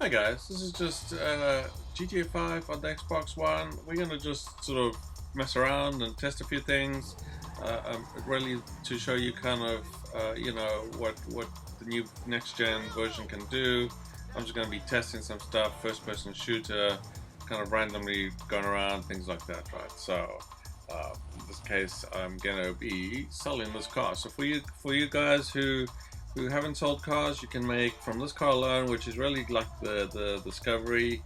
Hi guys, this is just GTA 5 on the Xbox One. We're gonna just sort of mess around and test a few things. Really to show you kind of what the new next gen version can do. I'm just gonna be testing some stuff, first person shooter, kind of randomly going around, things like that, right? So in this case, I'm gonna be selling this car. So for you guys who haven't sold cars, you can make from this car alone, which is really like the Discovery,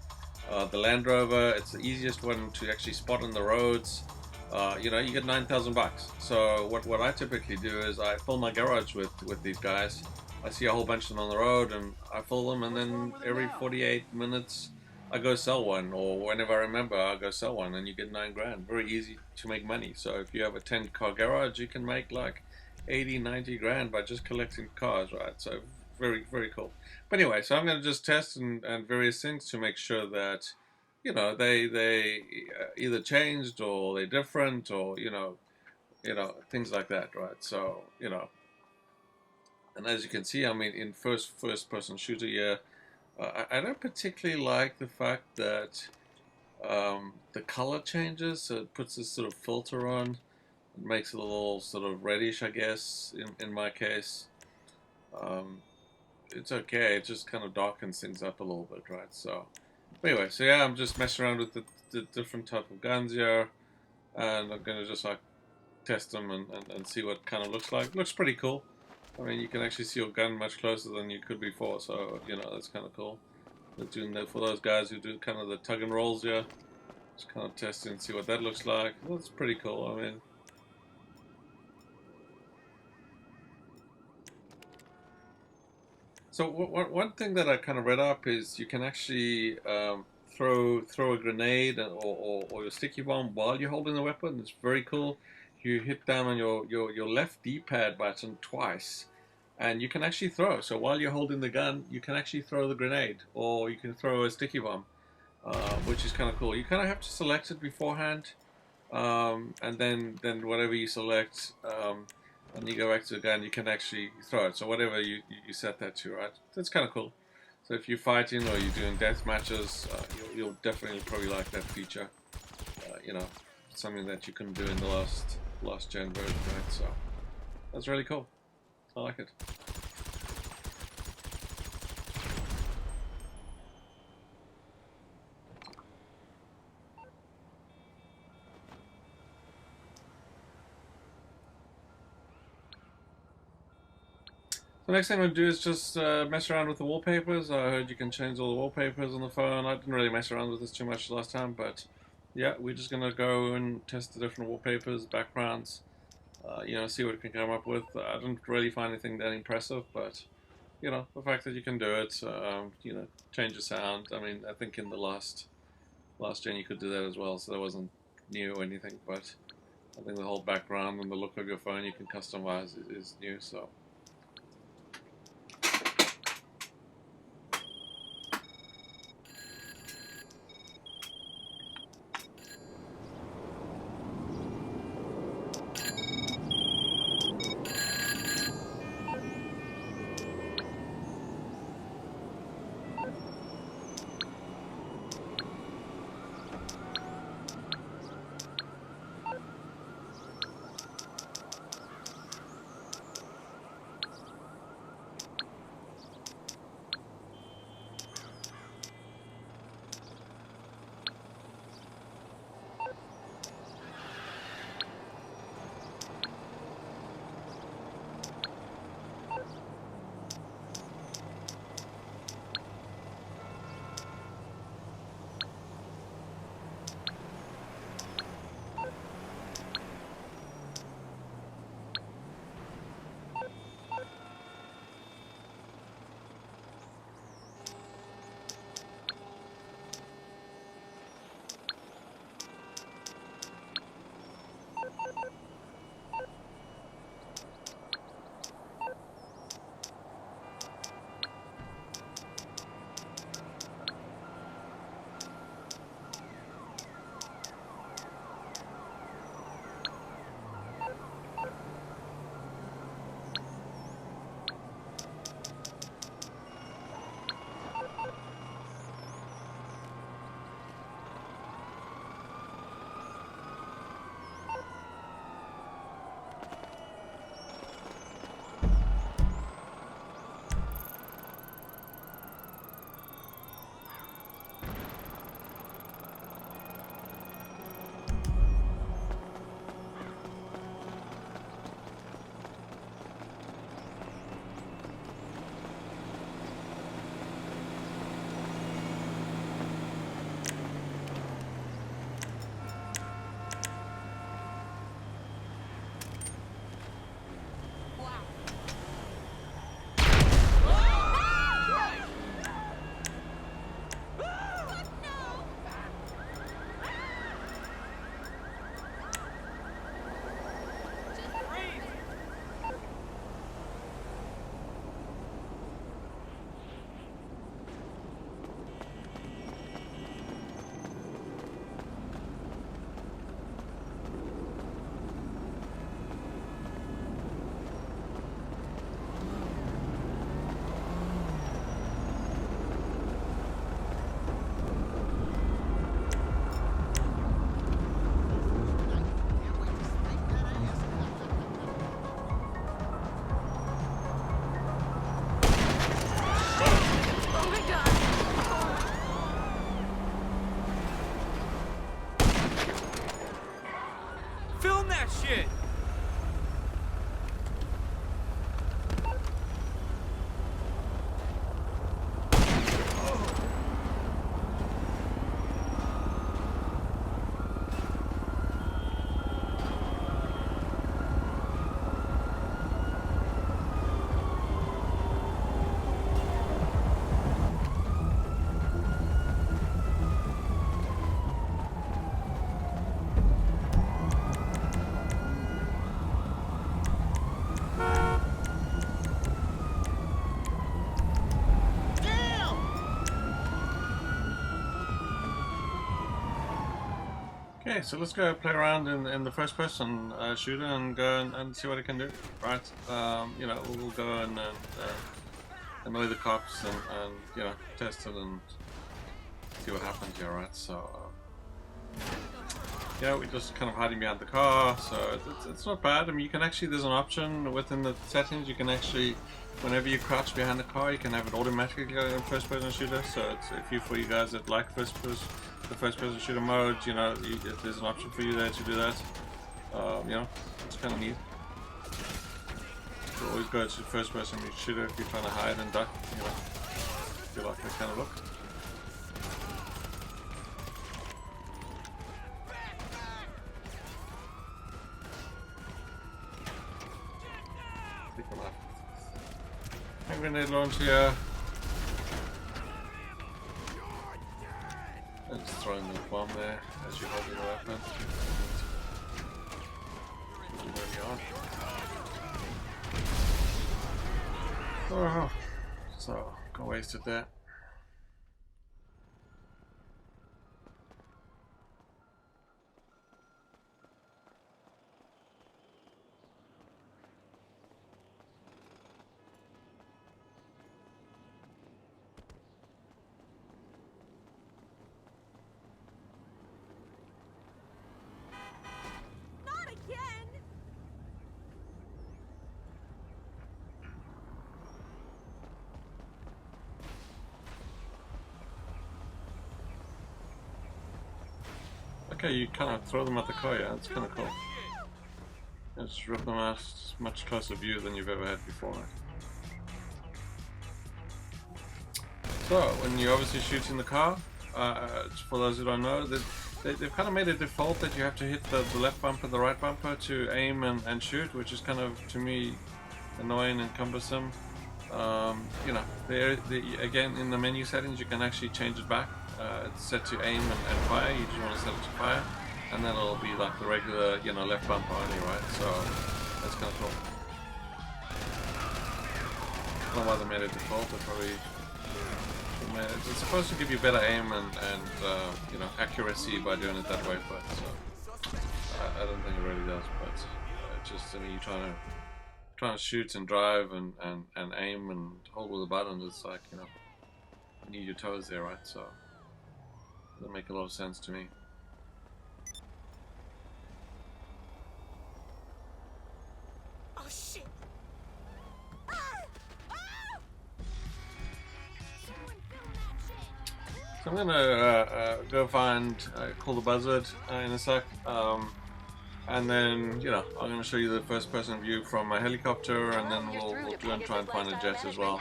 the Land Rover. It's the easiest one to actually spot on the roads. You get 9,000 bucks. So what I typically do is I fill my garage with these guys. I see a whole bunch of them on the road, and I fill them, and then every 48 minutes I go sell one, or whenever I remember, I go sell one, and you get 9 grand. Very easy to make money. So if you have a 10 car garage, you can make like 80, 90 grand by just collecting cars, right? So very, very cool. But anyway, so I'm going to just test and various things to make sure that, they either changed or they're different or, things like that, right? So, and as you can see, I mean, in first person shooter here, I don't particularly like the fact that the color changes, so it puts this sort of filter on. It makes it a little sort of reddish, I guess, in my case. Um, it's okay, it just kind of darkens things up a little bit, right? So, anyway, so yeah, I'm just messing around with the different type of guns here, and I'm going to just like test them and see what kind of looks like. Looks pretty cool. I mean, you can actually see your gun much closer than you could before, so, that's kind of cool. We're doing that for those guys who do kind of the tug and rolls here. Just kind of testing and see what that looks like. That's pretty cool. I mean, so one thing that I kind of read up is you can actually throw a grenade or your sticky bomb while you're holding the weapon. It's very cool. You hit down on your left D-pad button twice, and you can actually throw. So while you're holding the gun, you can actually throw the grenade, or you can throw a sticky bomb, which is kind of cool. You kind of have to select it beforehand, and then whatever you select, and you go back to the gun, you can actually throw it. So whatever you set that to, right? That's kind of cool. So if you're fighting or you're doing death matches, you'll definitely probably like that feature. Something that you couldn't do in the last gen version, right? So that's really cool. I like it. The next thing I'm going to do is just mess around with the wallpapers. I heard you can change all the wallpapers on the phone. I didn't really mess around with this too much last time, but yeah, we're just going to go and test the different wallpapers, backgrounds, see what we can come up with. I didn't really find anything that impressive, but, the fact that you can do it, change the sound. I mean, I think in the last gen you could do that as well, so that wasn't new or anything, but I think the whole background and the look of your phone you can customize is new, so. Okay, so let's go play around in the first person shooter and go and see what it can do. Right, you know, we'll go and annoy the cops and you know, test it and see what happens here, right? So yeah, we're just kind of hiding behind the car, so it's not bad. I mean, you can actually, there's an option within the settings, you can actually, whenever you crouch behind the car, you can have it automatically go in first person shooter. So it's, for you guys that like the first person shooter mode, you know, there's an option for you there to do that. You know, it's kind of neat. You always go to first person shooter if you're trying to hide and duck, you know, if you like that kind of look. Pick them up. Hand grenade launch here. And just throwing the bomb there as you're holding the weapon. Oh, so got wasted there. Okay, you kind of throw them at the car, yeah, it's kind of cool. And just rip them out, it's much closer view than you've ever had before. So, when you obviously shoot in the car, for those who don't know, they've kind of made a default that you have to hit the left bumper, the right bumper to aim and shoot, which is kind of, to me, annoying and cumbersome. You know, again, in the menu settings, you can actually change it back. It's set to aim and fire. You just want to set it to fire, and then it'll be like the regular, you know, left bumper only, right? So that's kind of cool. I don't know why they made it default. They probably it's supposed to give you better aim and you know, accuracy by doing it that way, but I don't think it really does. But just, I mean, you're trying to shoot and drive and aim and hold with the buttons. It's like, you know, you need your toes there, right? So it doesn't make a lot of sense to me. Oh shit! So I'm gonna go find call the buzzard in a sec, and then, you know, I'm gonna show you the first person view from a helicopter, and then we'll go and try and find a jet as well,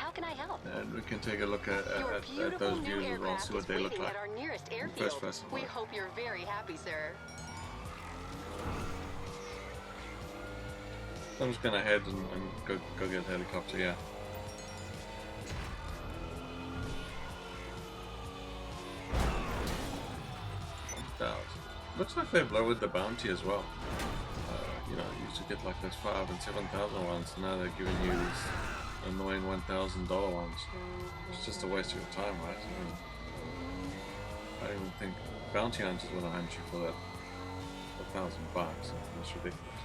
and we can take a look at those views as well, see what they look like in first person. We hope you're very happy, sir. So I'm just gonna head and go get a helicopter, yeah. Looks like they've lowered the bounty as well. You know, you used to get like those 5,000 and 7,000 ones. Now they're giving you these annoying $1,000 ones. It's just a waste of your time, right? I mean, I don't even think bounty hunters want to hunt you for that $1,000. That's ridiculous.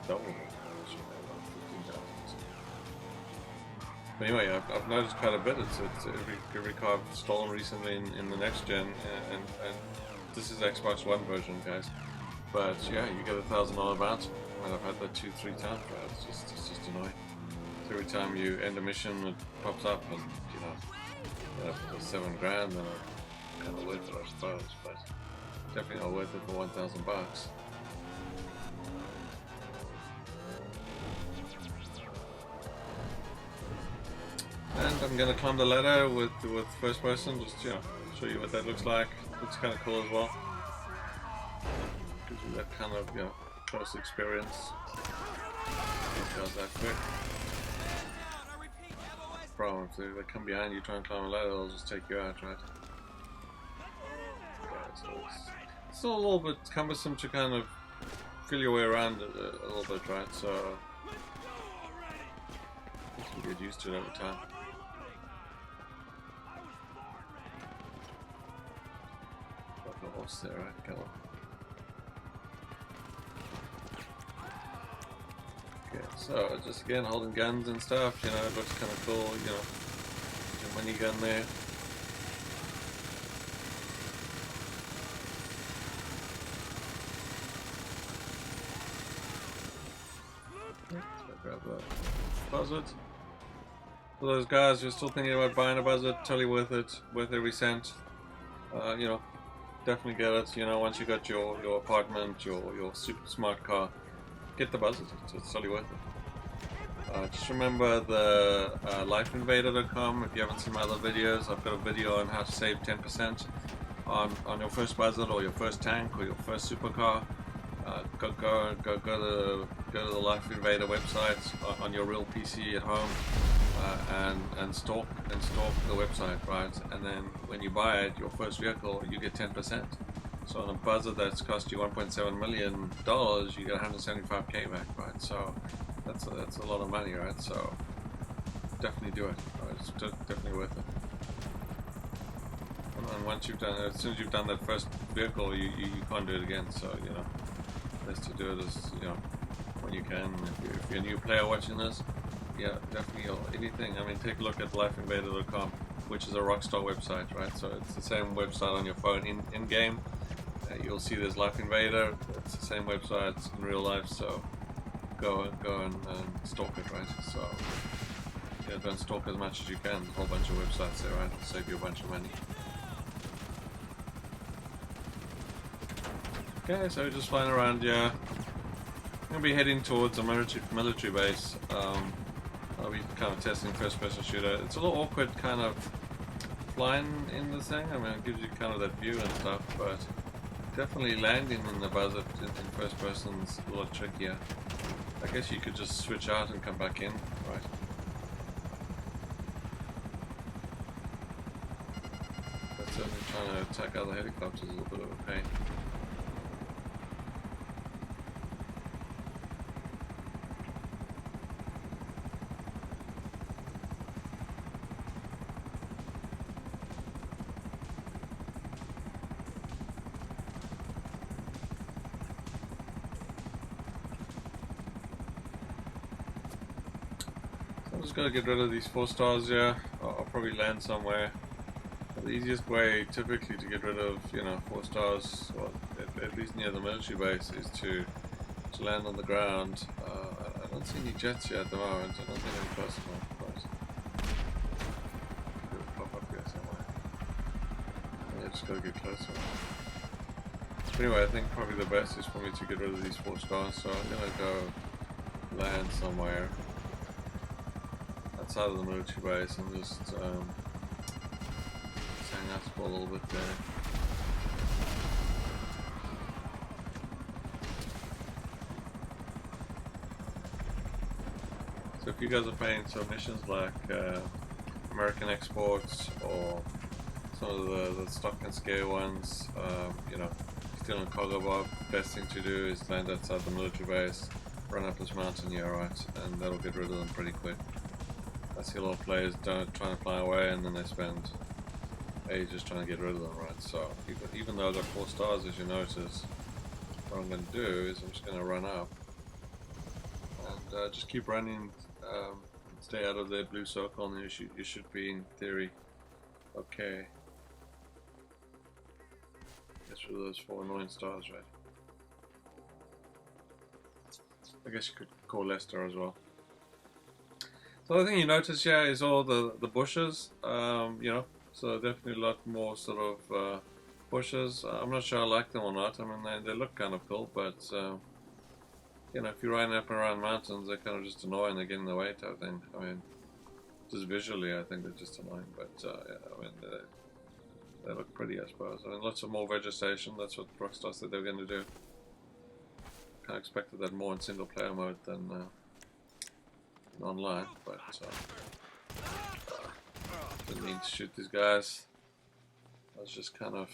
Double it. But anyway, I've noticed quite a bit. It's every car I've stolen recently in the next gen, and this is Xbox One version, guys. But yeah, you get $1,000 bounty. I mean, I've had that 2-3 times, right? It's just annoying. So every time you end a mission, it pops up, and you know, for $7 grand, then it's kind of worth it, I suppose. But definitely not worth it for $1,000. And I'm gonna climb the ladder with first person, just, you know, show you what that looks like. Looks kind of cool as well. Gives you that kind of, you know, close experience. These guys that quick. Problem if they come behind you, try and climb a ladder, they'll just take you out, right? Yeah, so it's a little bit cumbersome to kind of feel your way around a little bit, right? So you can get used to it over time. almost there, right? Come on. Okay, so just again holding guns and stuff, you know, it looks kind of cool, you know, your mini gun there. So grab the buzzard. For those guys who are still thinking about buying a buzzard, totally worth it, worth every cent. You know, definitely get it. You know, once you got your apartment, your super smart car, get the buzzard. It's totally worth it. Just remember the lifeinvader.com. If you haven't seen my other videos, I've got a video on how to save 10% on your first buzzard or your first tank or your first supercar. Go to the Life Invader website on your real PC at home, and stalk the website, right? And then when you buy it, your first vehicle, you get 10%. So on a buzzard that's cost you $1.7 million, you get 175k back, right? So that's a lot of money, right? So definitely do it. Right? It's definitely worth it. And once you've done it, as soon as you've done that first vehicle, you can't do it again. So you know, best to do it as, you know, when you can. If you're a new player watching this, yeah, definitely, anything. I mean, take a look at lifeinvader.com, which is a Rockstar website, right? So it's the same website on your phone in game. You'll see there's Life Invader. It's the same website in real life. So go and stalk it, right? So yeah, don't stalk as much as you can. There's a whole bunch of websites there, right? It'll save you a bunch of money. Okay, so we're just flying around here. I'm going to be heading towards a military base. I'll be kind of testing first-person shooter. It's a little awkward kind of flying in the thing. I mean, it gives you kind of that view and stuff, but definitely landing in the buzzard in first person is a lot trickier. I guess you could just switch out and come back in, right? But certainly trying to attack other helicopters is a little bit of a pain. I'm just gonna get rid of these 4 stars here. I'll probably land somewhere. The easiest way typically to get rid of, you know, 4 stars, or at least near the military base, is to land on the ground. I don't see any jets here at the moment. I don't think I'm close enough, but it'll pop up here somewhere. Yeah, just gotta get closer. But anyway, I think probably the best is for me to get rid of these 4 stars, so I'm gonna go land somewhere outside of the military base and just hang out for a little bit there. So if you guys are playing some missions like American exports or some of the stock and scare ones, you know, still in cargo bob, best thing to do is land outside the military base, run up this mountain here, right, and that'll get rid of them pretty quick. I see a lot of players trying to fly away and then they spend ages trying to get rid of them, right? So even though I've got 4 stars, as you notice, what I'm going to do is I'm just going to run up and just keep running, stay out of the blue circle, and you should be, in theory, okay. Get rid of those 4 annoying stars, right? I guess you could call Leicester as well. So the other thing you notice here is all the bushes, you know, so definitely a lot more sort of bushes. I'm not sure I like them or not. I mean, they look kind of cool, but you know, if you're riding up and around mountains, they're kind of just annoying. They get in the way type thing. I mean, just visually, I think they're just annoying, but yeah, I mean, they look pretty, I suppose. I mean, lots of more vegetation. That's what Rockstar said they were going to do. Kind of expected that more in single player mode than online, but didn't mean to shoot these guys. I was just kind of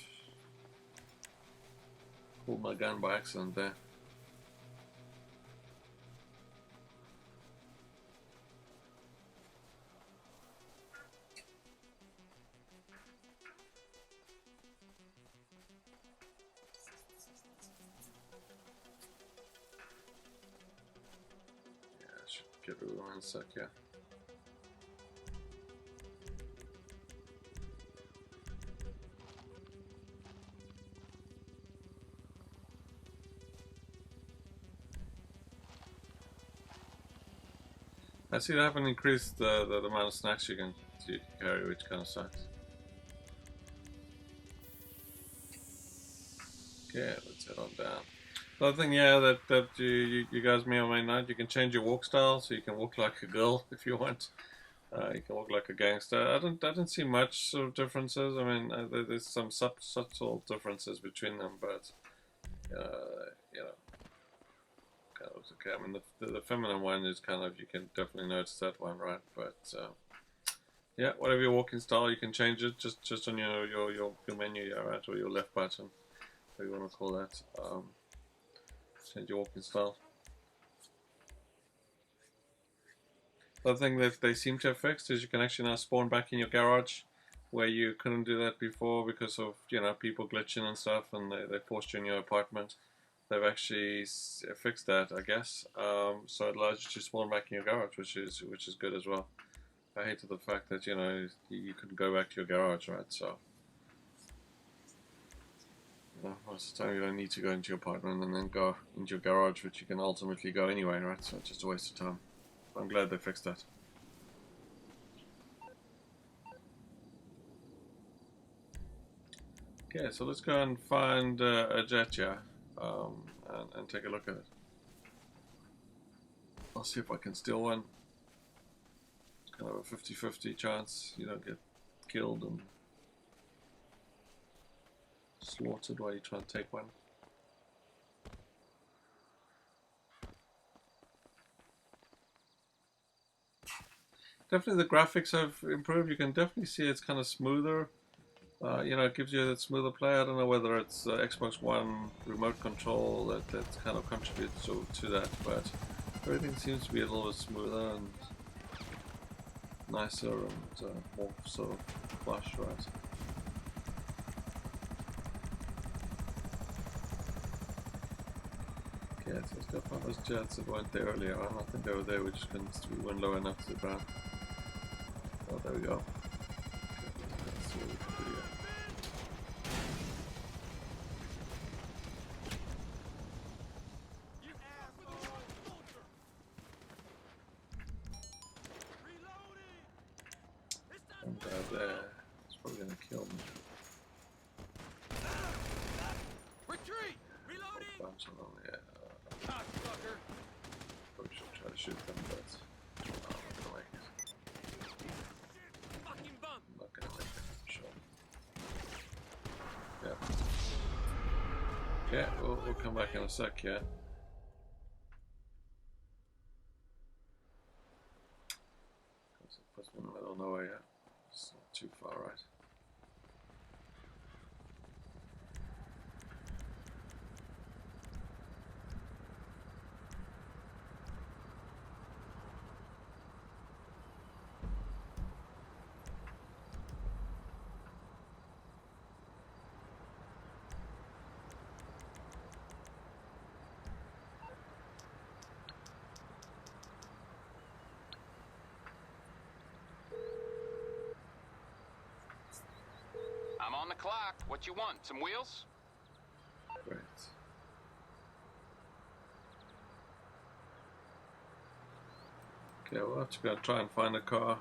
pulled my gun by accident there. get rid of them in a sec, yeah. I see they haven't increased the amount of snacks you can carry, which kind of sucks. Okay, let's head on down. The other thing, yeah, that you guys may or may not, you can change your walk style, so you can walk like a girl if you want. You can walk like a gangster. I don't see much sort of differences. I mean, there's some subtle differences between them, but you know, kind of okay. I mean, the feminine one is kind of, you can definitely notice that one, right? But yeah, whatever your walking style, you can change it just on your menu, yeah, right, or your left button, whatever you want to call that. Change your walking style. The other thing that they seem to have fixed is you can actually now spawn back in your garage, where you couldn't do that before because of, you know, people glitching and stuff, and they forced you in your apartment. They've actually fixed that, I guess. So it allows you to spawn back in your garage, which is good as well. I hated the fact that, you know, you couldn't go back to your garage, right? So most of the time you don't need to go into your apartment and then go into your garage, which you can ultimately go anyway, right? So it's just a waste of time. I'm glad they fixed that. Okay, so let's go and find a Jetja and take a look at it. I'll see if I can steal one. It's kind of a 50-50 chance you don't get killed and slaughtered while you try and take one. Definitely the graphics have improved. You can definitely see it's kind of smoother. You know, it gives you that smoother play. I don't know whether it's Xbox One remote control that kind of contributes to that, but everything seems to be a little bit smoother and nicer and more sort of flush, right? Okay, so let's go find those jets that weren't there earlier. I don't think they were there, we just we went low enough to the ground. Oh, there we go. Let's see what we can do here. And there, it's probably gonna kill me. Retreat! Reloading! A bunch of them, yeah. Probably should try to shoot them, but I'm not gonna make it. Fucking bum! I'm not gonna make it for sure. Yeah. Yeah, we'll come back in a sec, yeah. It puts me in the middle of nowhere, yeah. It's not too far, right? I'm on the clock. What you want? Some wheels? Great. Okay, we'll have to go try and find a car.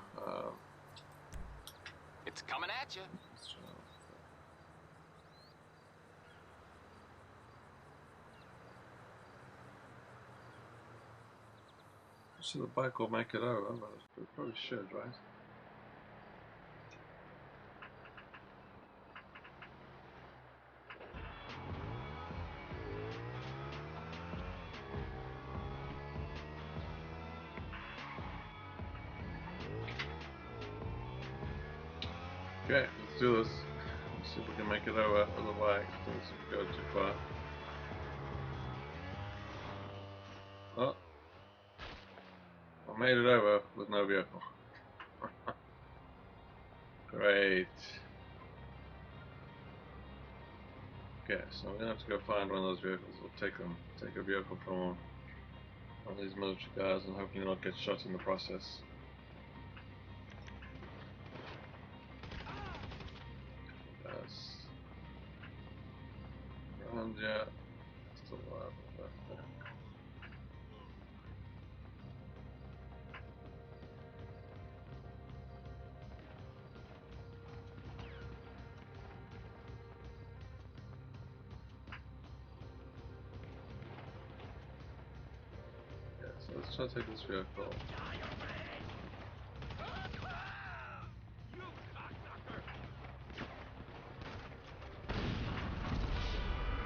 It's coming at you. Let's try. So the bike will make it over, but it probably should, right? Okay, let's do this. Let's see if we can make it over on the bike. Let's go too far. Oh, I made it over with no vehicle. Great. Okay, so I'm gonna have to go find one of those vehicles. We'll take a vehicle from them. on these military guys and hopefully not get shot in the process. Guys. Around, yeah. Still alive. Left there. So let's try to take this vehicle.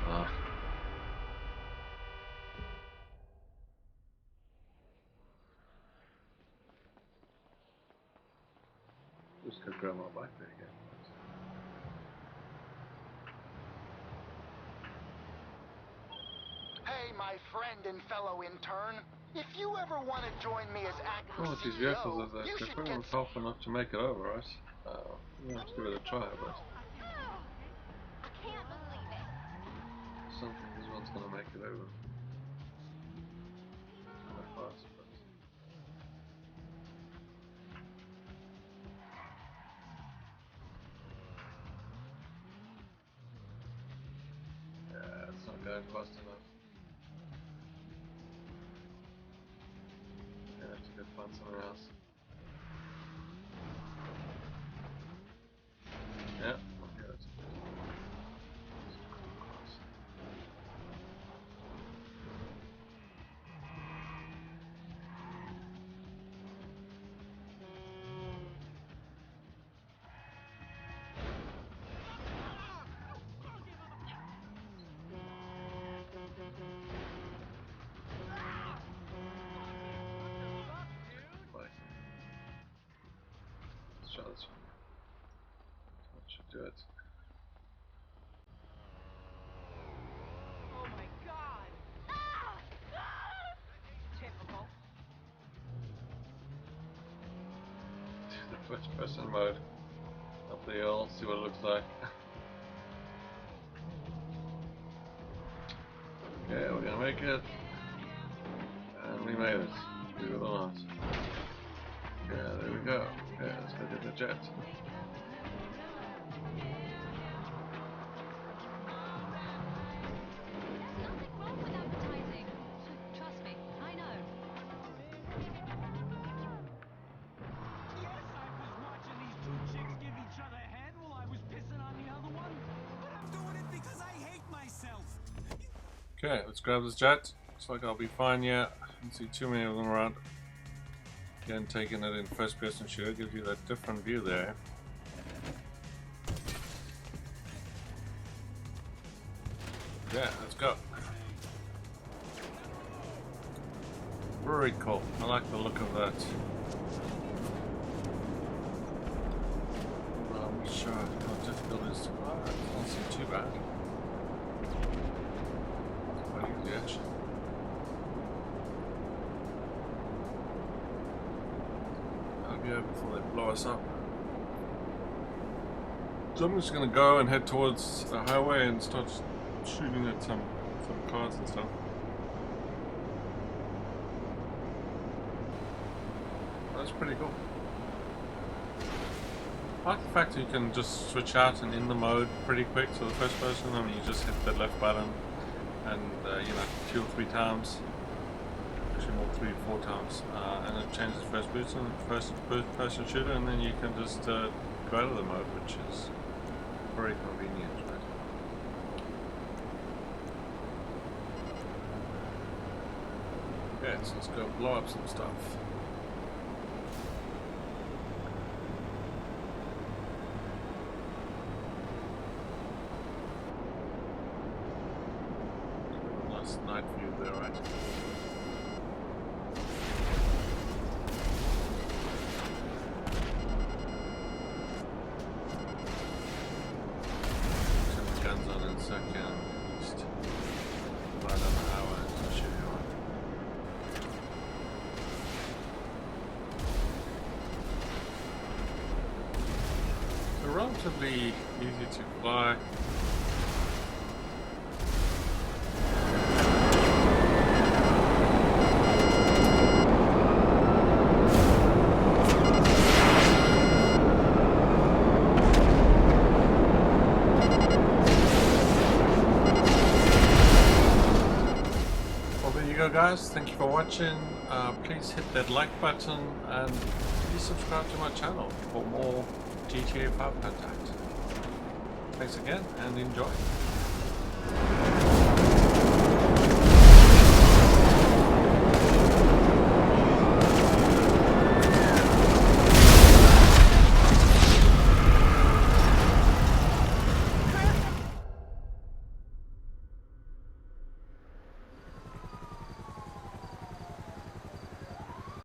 Ah. Just go grab my bike there again. Hey, my friend and fellow intern. If you ever want to join me as acting Well, with these CEO, vehicles, they're you should pretty get powerful enough to make it over, right? We'll have to give it a try, but I can't believe it. I don't think this one's gonna make it over. Kind of fast, but yeah, it's not going fast enough. I have to go find somewhere else. Yeah, I'll get it. Right. Let's try this one. That should do it. Oh my god. Typical. Do the first person mode. Up the hill, see what it looks like. Okay, we're gonna make it. And we made it. Believe it or not. Yeah, there we go. Okay, let's go get the jet. Nothing wrong with advertising. Trust me, I know. Yes, I was watching these two chicks give each other head while I was pissing on the other one. But I'm doing it because I hate myself. Okay, let's grab this jet. Looks like I'll be fine here. I don't see too many of them around. Again, taking it in first person shooter gives you that different view there. Yeah, let's go. Very cool. I like the look of that. I'm not sure how difficult it is to fly. It doesn't seem too bad. It's quite easy actually. I'll be over before they blow us up. So I'm just gonna go and head towards the highway and start shooting at some cars and stuff. That's pretty cool. I like the fact that you can just switch out and in the mode pretty quick to the first person. I mean, you just hit the left button and you know, 2 or 3 times, actually more 3 or 4 times, and it changes first person shooter, and then you can just go out of the mode, which is very convenient, right? Okay, so let's go blow up some stuff. Nice night view there, right? Turn the guns on in a second. Just right on the highway and shoot you on. They're relatively easy to fly. guys, thank you for watching. Please hit that like button and please subscribe to my channel for more GTA 5 content. Thanks again and enjoy.